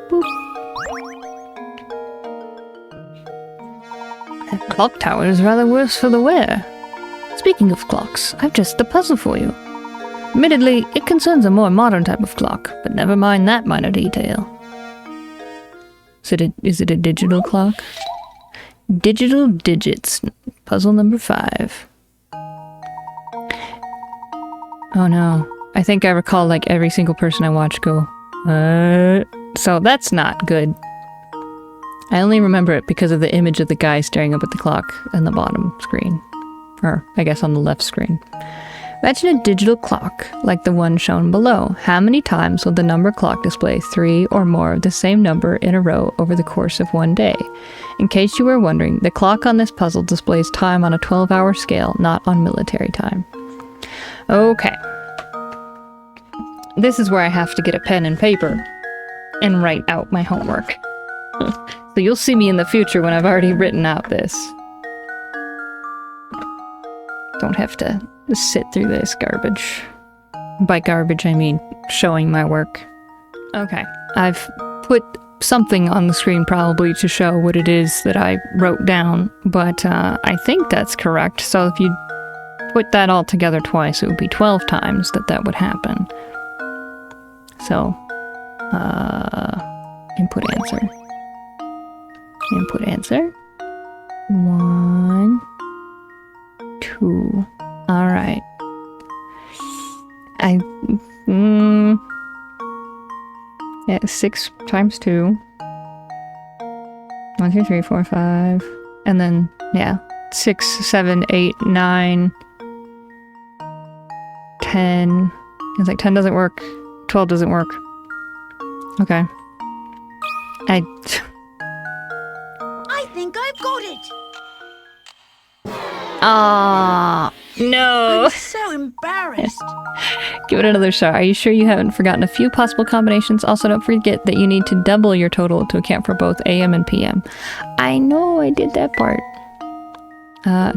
Boop. That clock tower is rather worse for the wear. Speaking of clocks, I've just a puzzle for you. Admittedly, it concerns a more modern type of clock, but never mind that minor detail. Is it a digital clock? Digital digits. Puzzle number 5. Oh no. I think I recall like every single person I watch go, so that's not good. I only remember it because of the image of the guy staring up at the clock on the bottom screen. Or, I guess on the left screen. Imagine a digital clock, like the one shown below. How many times will the number clock display 3 or more of the same number in a row over the course of one day? In case you were wondering, the clock on this puzzle displays time on a 12-hour scale, not on military time. Okay. This is where I have to get a pen and paper and write out my homework. So you'll see me in the future when I've already written out this. Don't have to sit through this garbage. By garbage, I mean showing my work. Okay, I've put something on the screen probably to show what it is that I wrote down, but I think that's correct. So if you put that all together twice, it would be 12 times that would happen. So, input answer. Input answer. 1, 2. Alright. Yeah, 6 times 2. 1, 2, 3, 4, 5. And then, yeah, 6, 7, 8, 9, 10. It's like 10 doesn't work. 12 doesn't work. Okay. I think I've got it. No. I'm so embarrassed. Give it another shot. Are you sure you haven't forgotten a few possible combinations? Also, don't forget that you need to double your total to account for both AM and PM. I know I did that part.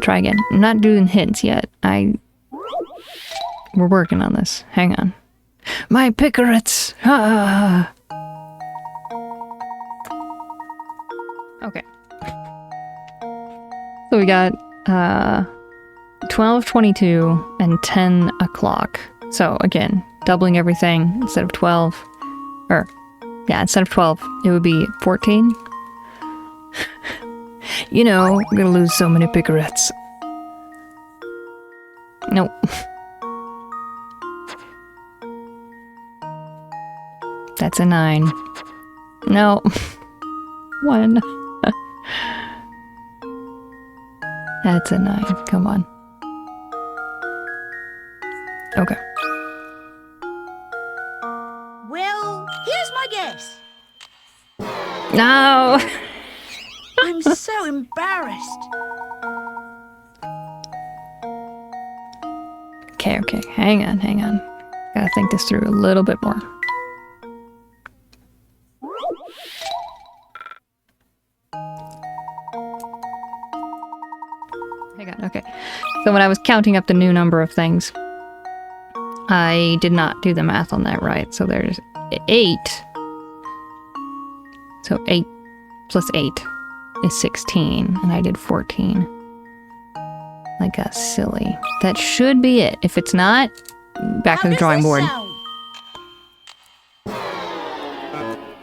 Try again. I'm not doing hints yet. We're working on this. Hang on. My picarets! Ah. Okay. So we got 12, 22, and 10 o'clock. So again, doubling everything instead of 12. Instead of 12, it would be 14. You know, I'm gonna lose so many picarets. Nope. That's a 9. No. 1. That's a 9. Come on. Okay. Well, here's my guess. No! I'm so embarrassed. Okay. Hang on. Gotta think this through a little bit more. Hang on, okay. So when I was counting up the new number of things, I did not do the math on that right. So there's 8. So 8 plus 8 is 16, and I did 14. Like a silly. That should be it. If it's not, back to the drawing board.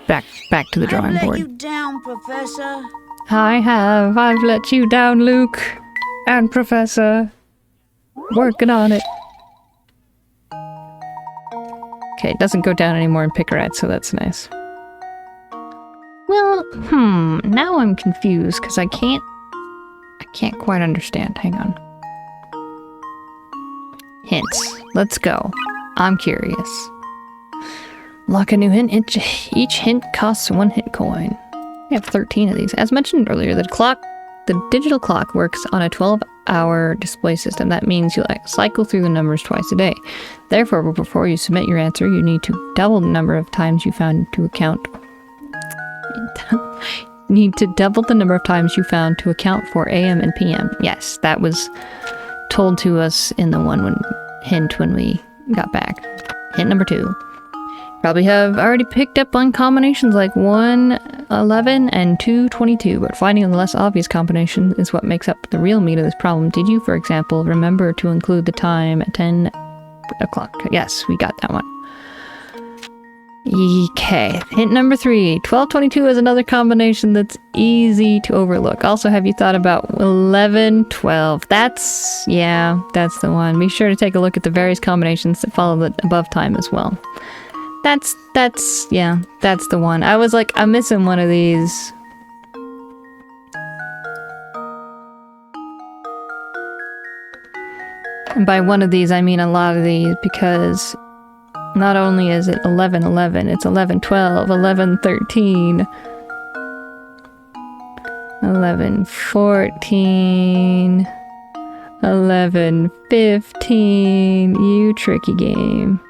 Back to the drawing board. I've let you down, Professor. I've let you down, Luke. And Professor. Working on it. Okay, it doesn't go down anymore in picarets, so that's nice. Well, now I'm confused, because I can't quite understand. Hang on. Hints. Let's go. I'm curious. Lock a new hint. Each hint costs 1 hint coin. We have 13 of these. As mentioned earlier, the digital clock works on a 12-hour display system. That means you cycle through the numbers twice a day. Therefore, before you submit your answer, you need to double the number of times you found to account. Need to double the number of times you found to account for AM and PM. Yes, that was told to us in the hint when we got back. Hint number 2. Probably have already picked up on combinations like 111 and 222, but finding the less obvious combination is what makes up the real meat of this problem. Did you, for example, remember to include the time at 10 o'clock? Yes, we got that one. Okay, hint number 3. 1222 is another combination that's easy to overlook. Also, have you thought about 1112? That's the one. Be sure to take a look at the various combinations that follow the above time as well. That's the one. I was like, I'm missing one of these. And by one of these, I mean a lot of these, because not only is it 1111, it's 1112, 1113, 1114, 1115. You tricky game.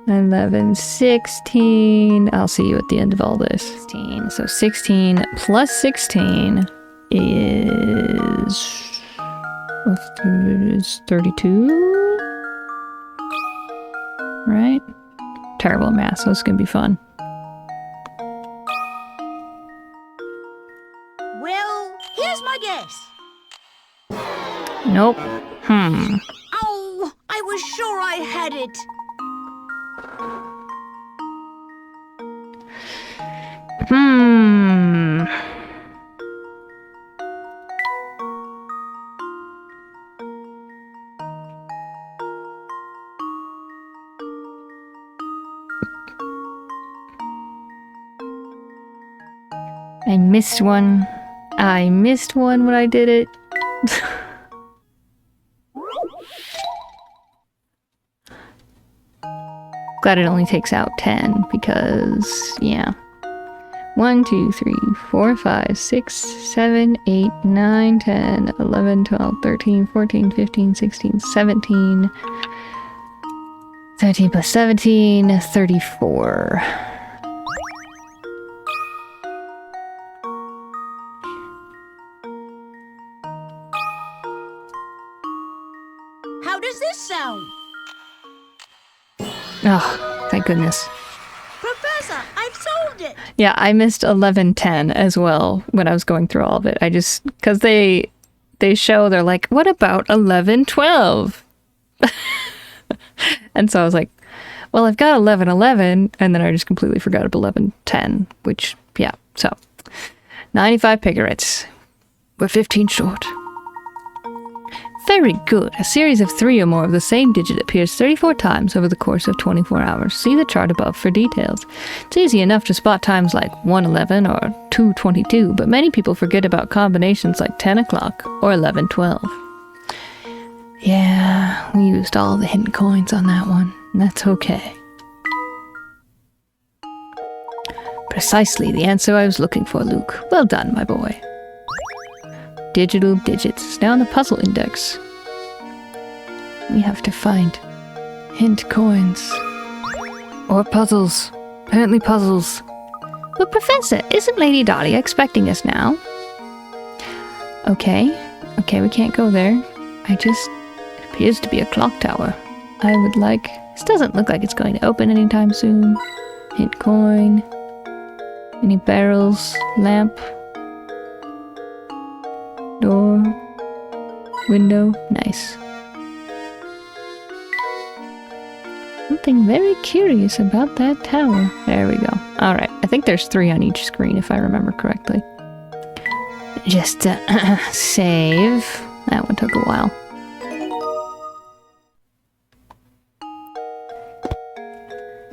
1116. I'll see you at the end of all this. 16. So 16 plus 16 is 32. Right? Terrible math, so it's gonna be fun. Well, here's my guess. Nope. Oh, I was sure I had it. I missed one. I missed one when I did it. Glad it only takes out 10 because, yeah. 1, 2, 3, 4, 5, 6, 7, 8, 9, 10, 11, 12, 13, 14, 15, 16, 17. 13 plus 17, 34. How does this sound? Oh, thank goodness. Professor, I've solved it! Yeah, I missed 1110 as well when I was going through all of it. I just, because they show, they're like, what about 1112? And so I was like, well, I've got 1111, and then I just completely forgot about 1110, which, yeah, so 95 pigarets. We're 15 short. Very good. A series of 3 or more of the same digit appears 34 times over the course of 24 hours. See the chart above for details. It's easy enough to spot times like 111 or 222, but many people forget about combinations like 10 o'clock or 1112. Yeah, we used all the hidden coins on that one. That's okay. Precisely the answer I was looking for, Luke. Well done, my boy. Digital digits. Now on the puzzle index. We have to find hint coins. Or puzzles. Apparently puzzles. But Professor, isn't Lady Dahlia expecting us now? Okay, we can't go there. It appears to be a clock tower. I would like... This doesn't look like it's going to open anytime soon. Hint coin. Any barrels? Lamp? Door? Window? Nice. Something very curious about that tower. There we go. Alright, I think there's 3 on each screen if I remember correctly. Just save. That one took a while.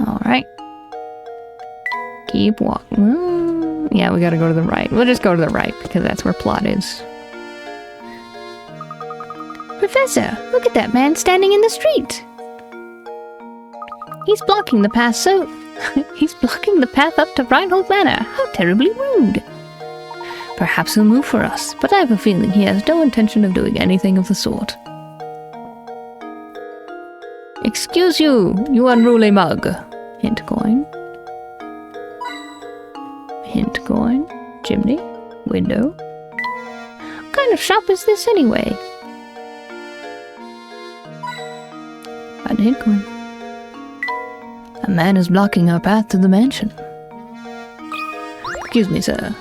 Alright. Keep walking. Yeah, we gotta go to the right. We'll just go to the right because that's where plot is. Professor, look at that man standing in the street. He's blocking the path He's blocking the path up to Reinhold Manor. How terribly rude. Perhaps he'll move for us, but I have a feeling he has no intention of doing anything of the sort. Excuse you, you unruly mug. Hint coin. Hint coin. Chimney. Window. What kind of shop is this anyway? Find a hint coin. A man is blocking our path to the mansion. Excuse me, sir.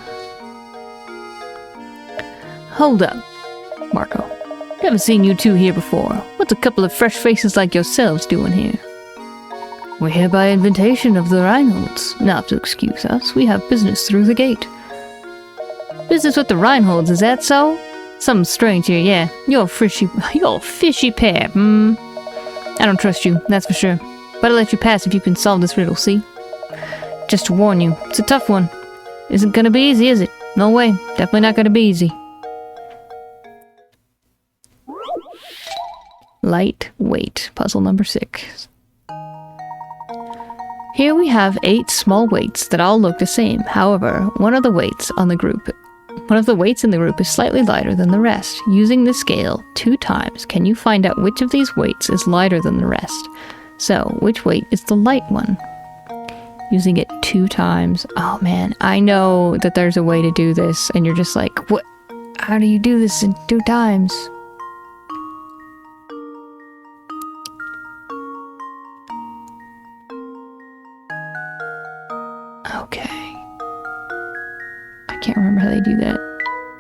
Hold up, Marco. Haven't seen you two here before. What's a couple of fresh faces like yourselves doing here? We're here by invitation of the Reinholds. Not to excuse us, we have business through the gate. Business with the Reinholds, is that so? Something strange here, yeah. You're a fishy pair, I don't trust you, that's for sure. But I'll let you pass if you can solve this riddle, see? Just to warn you, it's a tough one. Isn't gonna be easy, is it? No way, definitely not gonna be easy. Lightweight, puzzle number 6. Here we have 8 small weights that all look the same. However, one of the weights in the group is slightly lighter than the rest. Using the scale 2 times, can you find out which of these weights is lighter than the rest? So, which weight is the light one? Using it 2 times. Oh man, I know that there's a way to do this, and you're just like, what? How do you do this in 2 times? Okay. I can't remember how they do that.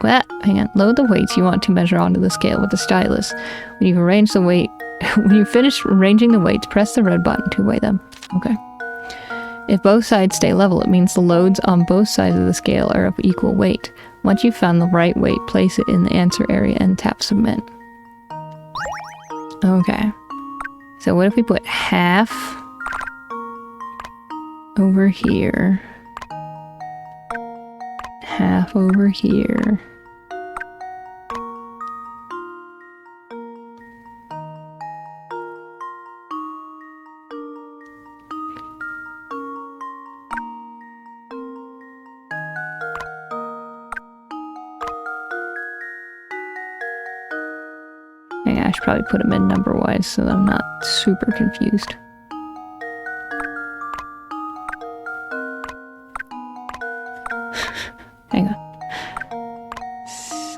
Well, hang on. Load the weights you want to measure onto the scale with the stylus. When you finish arranging the weights, press the red button to weigh them. Okay. If both sides stay level, it means the loads on both sides of the scale are of equal weight. Once you've found the right weight, place it in the answer area and tap submit. Okay. So what if we put half over here, half over here. I should probably put them in number-wise so that I'm not super confused. Hang on.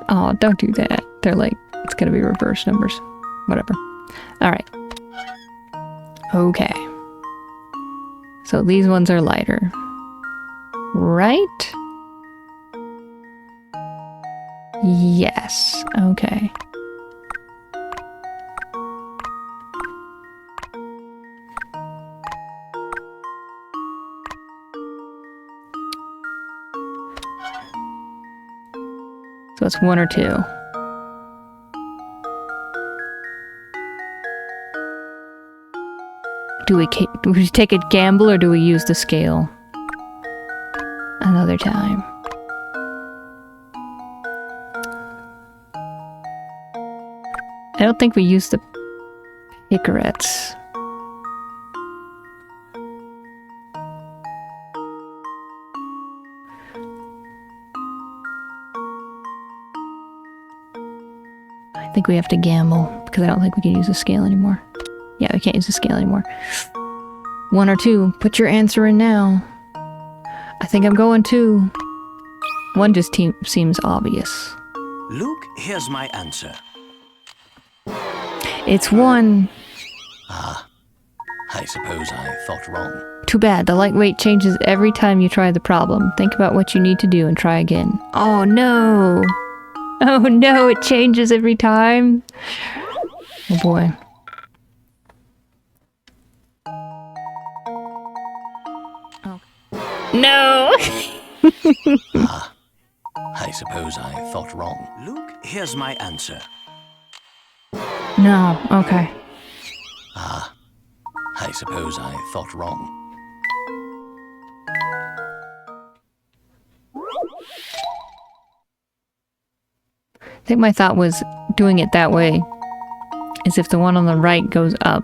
Oh, don't do that. They're like, it's gonna be reverse numbers. Whatever. Alright. Okay. So these ones are lighter. Right? Yes. Okay. So it's 1 or 2. Do we take a gamble or do we use the scale? Another time. I don't think we use the picarets. I think we have to gamble because I don't think we can use the scale anymore. Yeah, we can't use the scale anymore. 1 or 2. Put your answer in now. I think I'm going 2. 1 just seems obvious. Luke, here's my answer. It's 1. Ah, I suppose I thought wrong. Too bad. The lightweight changes every time you try the problem. Think about what you need to do and try again. Oh no! Oh no, it changes every time. Oh boy. Oh. No! Ah, I suppose I thought wrong. Luke, here's my answer. No, okay. Ah, I suppose I thought wrong. I think my thought was doing it that way is if the one on the right goes up,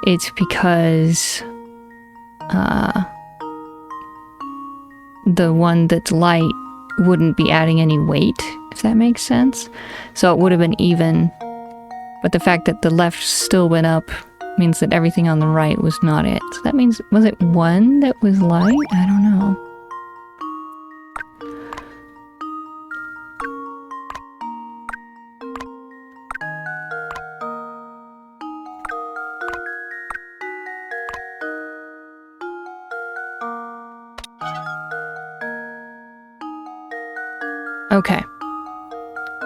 it's because the one that's light wouldn't be adding any weight, if that makes sense. So it would have been even, but the fact that the left still went up means that everything on the right was not it. So that means, was it 1 that was light? I don't know. Okay.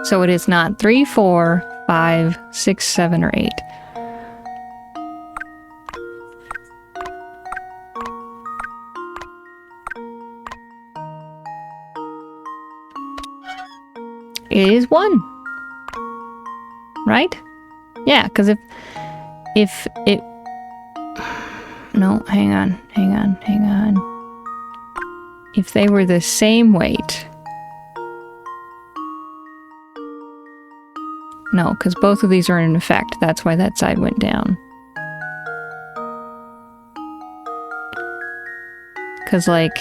So it is not 3, 4, 5, 6, 7, or 8. It is 1. Right? Yeah, because if it... No, hang on. If they were the same weight... No, because both of these are in effect. That's why that side went down. Because, like,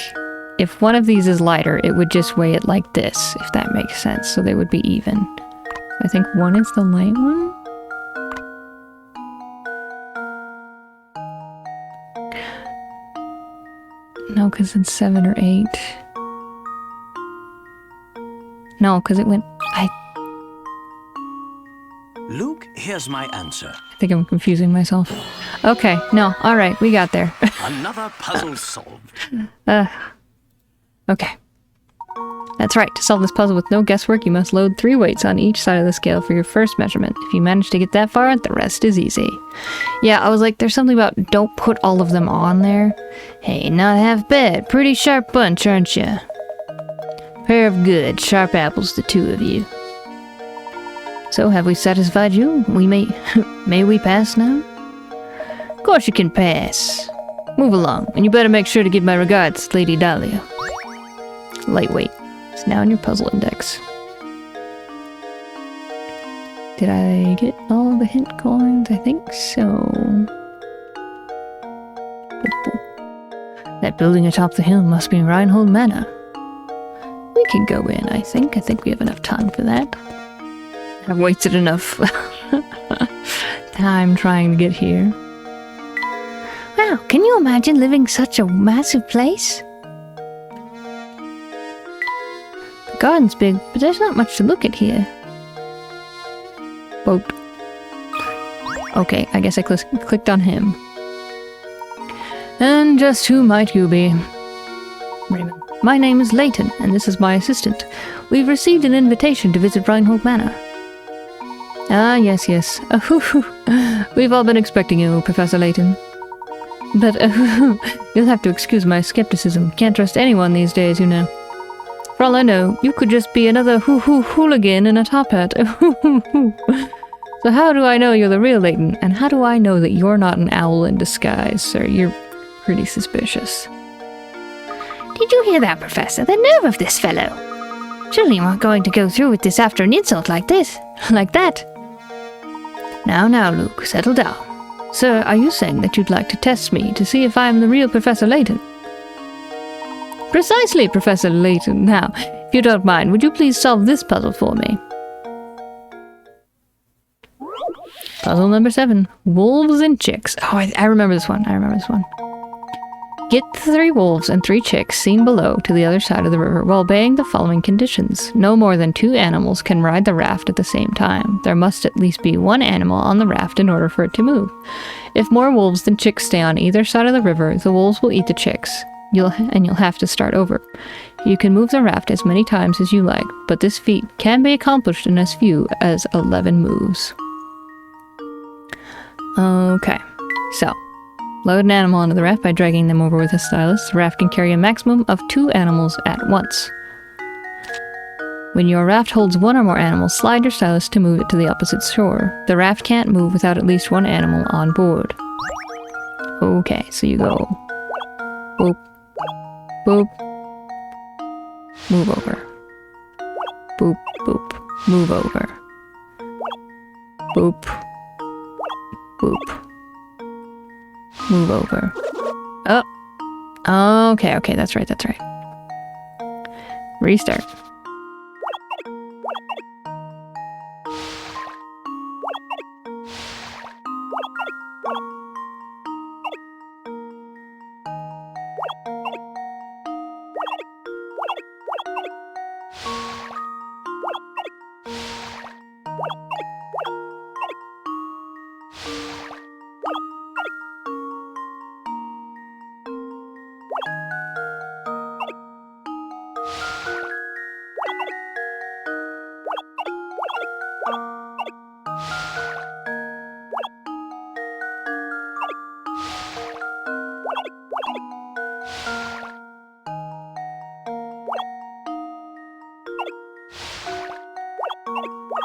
if one of these is lighter, it would just weigh it like this, if that makes sense. So they would be even. I think 1 is the light one? No, because it's 7 or 8. No, because it went... Luke, here's my answer. I think I'm confusing myself. Okay, no, alright, we got there. Another puzzle solved. Okay. That's right, to solve this puzzle with no guesswork, you must load 3 weights on each side of the scale for your first measurement. If you manage to get that far, the rest is easy. Yeah, I was like, there's something about don't put all of them on there. Hey, not half bad. Pretty sharp bunch, aren't you? Pair of good, sharp apples, the 2 of you. So, have we satisfied you? May we pass now? Of course you can pass. Move along, and you better make sure to give my regards, Lady Dahlia. Lightweight. It's now in your puzzle index. Did I get all the hint coins? I think so. That building atop the hill must be Reinhold Manor. We can go in, I think. I think we have enough time for that. I've wasted enough time trying to get here. Wow, can you imagine living such a massive place? The garden's big, but there's not much to look at here. Boat. Okay, I guess I clicked on him. And just who might you be? Raymond. My name is Layton, and this is my assistant. We've received an invitation to visit Reinhold Manor. Ah, yes. We've all been expecting you, Professor Layton. But, you'll have to excuse my skepticism. Can't trust anyone these days, you know. For all I know, you could just be another hooligan in a top hat. So how do I know you're the real Layton? And how do I know that you're not an owl in disguise, sir? You're pretty suspicious. Did you hear that, Professor? The nerve of this fellow. Surely you aren't going to go through with this after an insult like this. Like that. Now, Luke, settle down. Sir, are you saying that you'd like to test me to see if I am the real Professor Layton? Precisely, Professor Layton. Now, if you don't mind, would you please solve this puzzle for me? Puzzle number 7. Wolves and chicks. Oh, I remember this one. Get the 3 wolves and 3 chicks seen below to the other side of the river while obeying the following conditions. No more than 2 animals can ride the raft at the same time. There must at least be 1 animal on the raft in order for it to move. If more wolves than chicks stay on either side of the river, the wolves will eat the chicks. You'll have to start over. You can move the raft as many times as you like, but this feat can be accomplished in as few as 11 moves. Okay, so load an animal onto the raft by dragging them over with a stylus. The raft can carry a maximum of 2 animals at once. When your raft holds 1 or more animals, slide your stylus to move it to the opposite shore. The raft can't move without at least 1 animal on board. Okay, so you go boop, boop, move over. Boop, boop, move over. Boop, boop. Move over. Oh. Okay, that's right. Restart.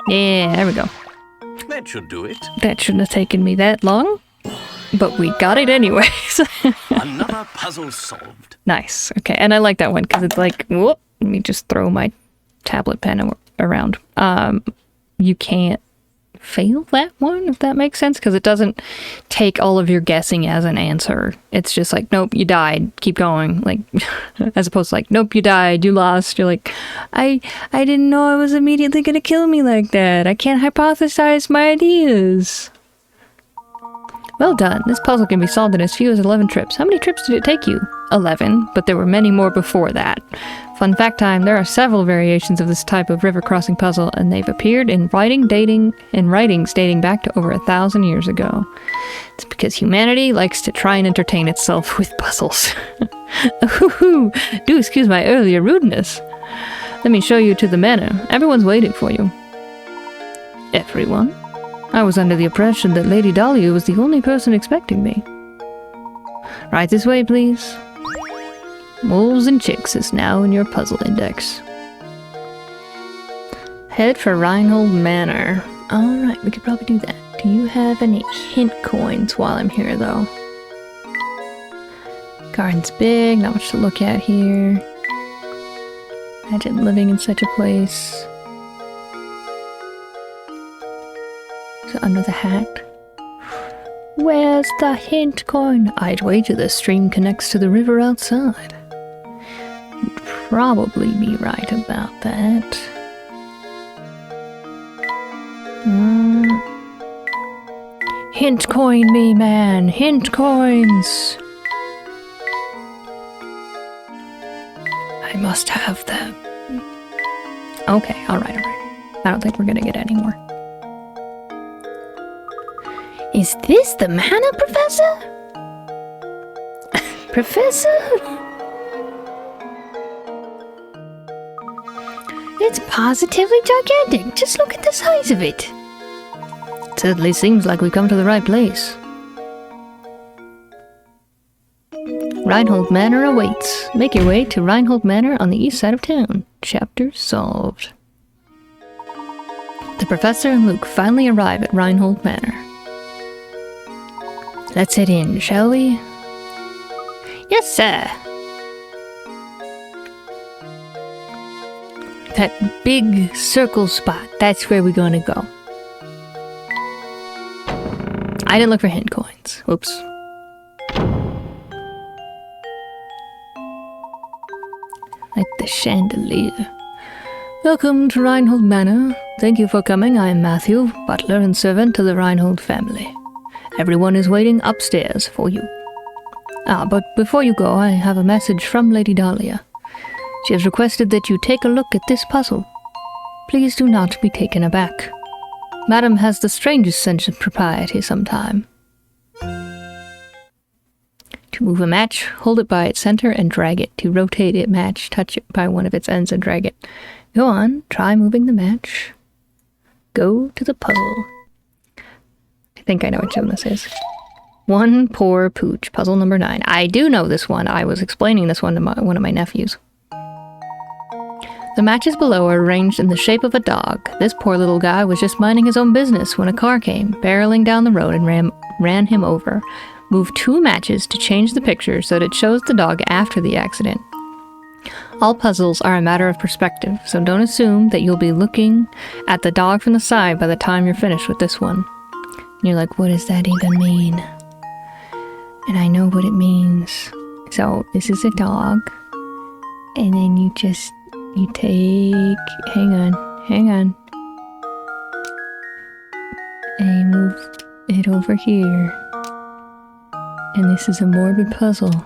Yeah, there we go. That should do it. That shouldn't have taken me that long, but we got it anyways. Another puzzle solved. Nice. Okay, and I like that one because it's like, whoop, let me just throw my tablet pen around. You can't fail that one, if that makes sense, because it doesn't take all of your guessing as an answer. It's just like, nope, you died, keep going. Like, as opposed to like, nope, you died, you lost. You're like, I didn't know it was immediately gonna kill me like that. I can't hypothesize my ideas. Well done. This puzzle can be solved in as few as 11 trips. How many trips did it take you? 11, but there were many more before that. Fun fact time, there are several variations of this type of river crossing puzzle, and they've appeared in writings dating back to over 1,000 years ago. It's because humanity likes to try and entertain itself with puzzles. Do excuse my earlier rudeness. Let me show you to the manor. Everyone's waiting for you. Everyone? I was under the impression that Lady Dahlia was the only person expecting me. Right this way, please. Wolves and Chicks is now in your puzzle index. Head for Reinhold Manor. Alright, we could probably do that. Do you have any hint coins while I'm here, though? Garden's big, not much to look at here. Imagine living in such a place. So under the hat. Where's the hint coin? I'd wager the stream connects to the river outside. You'd probably be right about that. Hint coin me, man! Hint coins! I must have them. Okay, alright. I don't think we're gonna get any more. Is this the manor, Professor? Professor? It's positively gigantic. Just look at the size of it. It certainly seems like we've come to the right place. Reinhold Manor awaits. Make your way to Reinhold Manor on the east side of town. Chapter solved. The Professor and Luke finally arrive at Reinhold Manor. Let's head in, shall we? Yes, sir. That big circle spot, that's where we're gonna go. I didn't look for hint coins. Whoops. Like the chandelier. Welcome to Reinhold Manor. Thank you for coming. I am Matthew, butler and servant to the Reinhold family. Everyone is waiting upstairs for you. But before you go, I have a message from Lady Dahlia. She has requested that you take a look at this puzzle. Please do not be taken aback. Madam has the strangest sense of propriety sometime. To move a match, hold it by its center and drag it. To rotate it, match, touch it by one of its ends and drag it. Go on, try moving the match. Go to the puzzle. I think I know which one this is. One Poor Pooch, puzzle number 9. I do know this one. I was explaining this one to one of my nephews. The matches below are arranged in the shape of a dog. This poor little guy was just minding his own business when a car came, barreling down the road and ran him over. Move 2 matches to change the picture so that it shows the dog after the accident. All puzzles are a matter of perspective, so don't assume that you'll be looking at the dog from the side by the time you're finished with this one. And you're like, what does that even mean? And I know what it means. So this is a dog, and then you take, hang on, and you move it over here. And this is a morbid puzzle.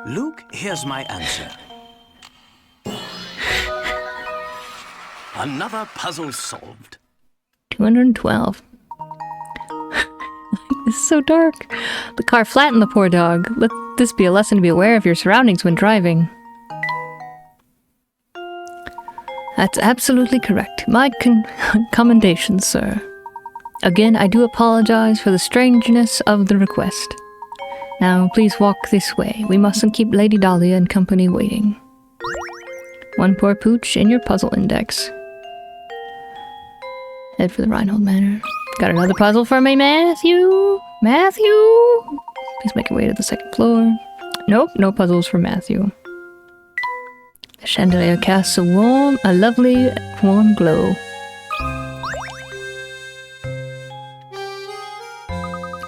Luke, here's my answer. Another puzzle solved. 212. This is so dark. The car flattened the poor dog. Let this be a lesson to be aware of your surroundings when driving. That's absolutely correct. My commendations, sir. Again, I do apologize for the strangeness of the request. Now, please walk this way. We mustn't keep Lady Dahlia and company waiting. One poor pooch in your puzzle index. Head for the Reinhold Manor. Got another puzzle for me, Matthew? Matthew? Please make your way to the second floor. Nope, no puzzles for Matthew. The chandelier casts a lovely, warm glow.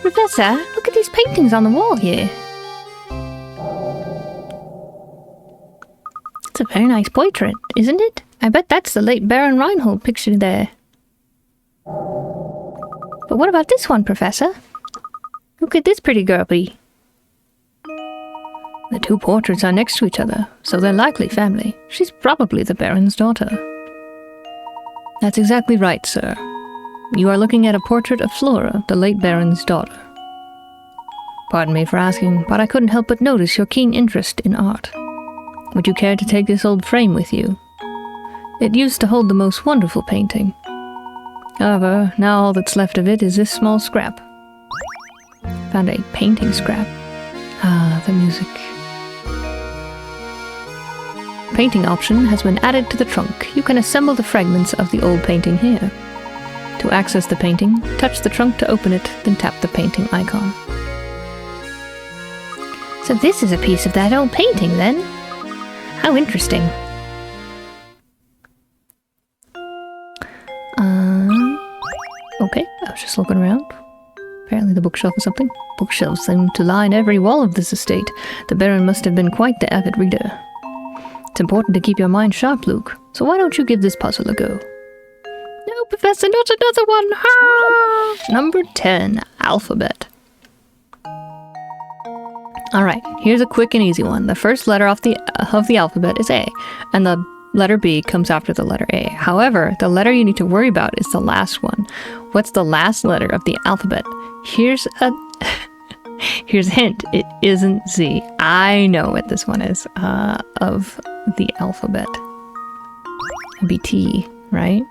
Professor, look at these paintings on the wall here. It's a very nice portrait, isn't it? I bet that's the late Baron Reinhold pictured there. But what about this one, Professor? Who could this pretty girl be? The two portraits are next to each other, so they're likely family. She's probably the Baron's daughter. That's exactly right, sir. You are looking at a portrait of Flora, the late Baron's daughter. Pardon me for asking, but I couldn't help but notice your keen interest in art. Would you care to take this old frame with you? It used to hold the most wonderful painting. However, now all that's left of it is this small scrap. Found a painting scrap. Ah, the music. Painting option has been added to the trunk. You can assemble the fragments of the old painting here. To access the painting, touch the trunk to open it, then tap the painting icon. So this is a piece of that old painting, then? How interesting. Okay, I was just looking around. Apparently the bookshelf is something. Bookshelves seem to line every wall of this estate. The Baron must have been quite the avid reader. It's important to keep your mind sharp, Luke. So why don't you give this puzzle a go? No, Professor, not another one! Ah! Number 10, alphabet. Alright, here's a quick and easy one. The first letter of the alphabet is A, and the letter B comes after the letter A. However, the letter you need to worry about is the last one. What's the last letter of the alphabet? Here's a hint. It isn't Z. I know what this one is of the alphabet. It'd be T, right?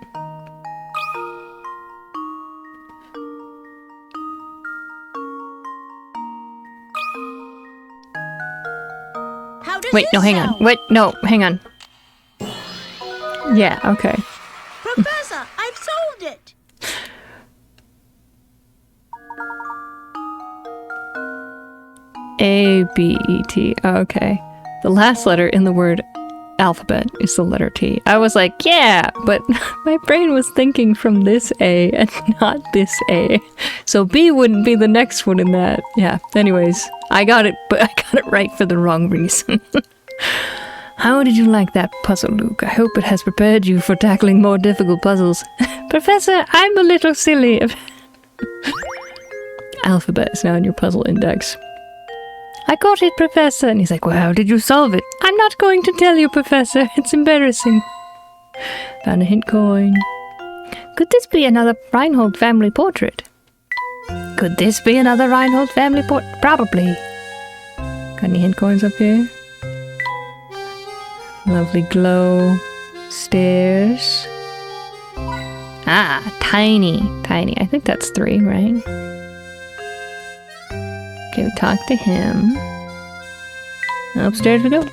Wait, no, hang on. Wait, no, hang on. Yeah, okay. Professor, I've solved it! A-B-E-T. Okay. The last letter in the word alphabet is the letter T. I was like, yeah, but my brain was thinking from this A and not this A. So B wouldn't be the next one in that. Yeah, anyways, I got it, but I got it right for the wrong reason. How did you like that puzzle, Luke? I hope it has prepared you for tackling more difficult puzzles. Professor, I'm a little silly. Alphabet is now in your puzzle index. I got it, Professor. And he's like, well, how did you solve it? I'm not going to tell you, Professor. It's embarrassing. Found a hint coin. Could this be another Reinhold family portrait? Could this be another Reinhold family portrait? Probably. Got any hint coins up here? Lovely glow. Stairs. Ah, tiny. Tiny. I think that's 3, right? Okay, we talk to him. Upstairs we go.